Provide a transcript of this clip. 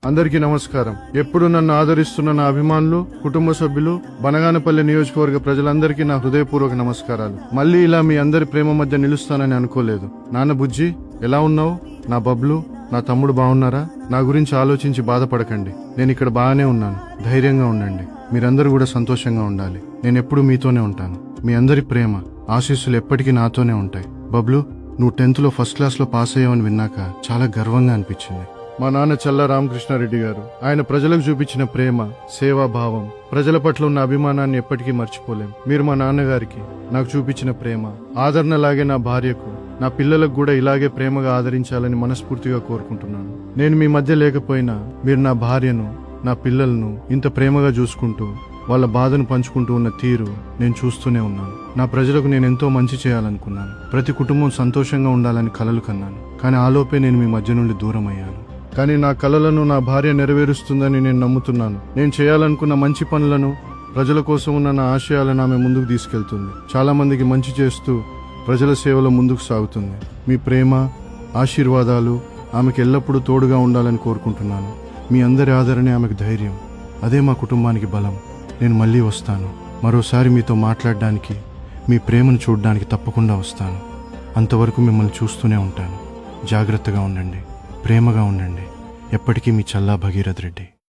అందరికీ నమస్కారం. ఎప్పుడు నన్ను ఆదరిస్తున్న నా అభిమానులు, కుటుంబ సభ్యులు, బనగానపల్లి నియోజకవర్గ ప్రజలందరికీ నా హృదయపూర్వక నమస్కారాలు. మళ్ళీ ఇలా మీ అందరి ప్రేమ మధ్య నిలుస్తానని అనుకోలేదు. నాన్న బుజ్జి, ఎలా ఉన్నావు? నా బబ్లు, నా తమ్ముడు బాగున్నారా? నా గురించి ఆలోచించి బాధపడకండి. నేను ఇక్కడ బాగానే ఉన్నాను. ధైర్యంగా ఉండండి. మీరందరూ కూడా సంతోషంగా ఉండాలి. నేను ఎప్పుడు మీతోనే ఉంటాను. మీ అందరి ప్రేమ, ఆశీస్సులు ఎప్పటికీ నాతోనే ఉంటాయి. బబ్లు, నువ్వు 10th లో ఫస్ట్ క్లాస్ లో పాస్ అయ్యావని విన్నాక చాలా గర్వంగా అనిపించింది. మా నాన్న చల్ల రామకృష్ణారెడ్డి గారు, ఆయన ప్రజలకు చూపించిన ప్రేమ, సేవాభావం, ప్రజల పట్ల ఉన్న అభిమానాన్ని ఎప్పటికీ మర్చిపోలేం. మీరు మా నాన్నగారికి నాకు చూపించిన ప్రేమ, ఆదరణలాగే నా భార్యకు, నా పిల్లలకు కూడా ఇలాగే ప్రేమగా ఆదరించాలని మనస్ఫూర్తిగా కోరుకుంటున్నాను. నేను మీ మధ్య లేకపోయినా మీరు నా భార్యను, నా పిల్లలను ఇంత ప్రేమగా చూసుకుంటూ వాళ్ళ బాధను పంచుకుంటూ ఉన్న తీరు నేను చూస్తూనే ఉన్నాను. నా ప్రజలకు నేను ఎంతో మంచి చేయాలనుకున్నాను. ప్రతి కుటుంబం సంతోషంగా ఉండాలని కలలు కన్నాను. కానీ ఆలోపే నేను మీ మధ్య నుండి దూరం అయ్యాను. కానీ నా కలలను నా భార్య నెరవేరుస్తుందని నేను నమ్ముతున్నాను. నేను చేయాలనుకున్న మంచి పనులను, ప్రజల కోసం ఉన్న నా ఆశయాలను ఆమె ముందుకు తీసుకెళ్తుంది. చాలా మందికి మంచి చేస్తూ ప్రజల సేవలో ముందుకు సాగుతుంది. మీ ప్రేమ, ఆశీర్వాదాలు ఆమెకు ఎల్లప్పుడూ తోడుగా ఉండాలని కోరుకుంటున్నాను. మీ అందరి ఆదరణే ఆమెకు ధైర్యం. అదే మా కుటుంబానికి బలం. నేను మళ్ళీ వస్తాను. మరోసారి మీతో మాట్లాడడానికి, మీ ప్రేమను చూడడానికి తప్పకుండా వస్తాను. అంతవరకు మిమ్మల్ని చూస్తూనే ఉంటాను. జాగ్రత్తగా ఉండండి, ప్రేమగా ఉండండి. ఎప్పటికీ మీ చల్లా భగీరథ్ రెడ్డి.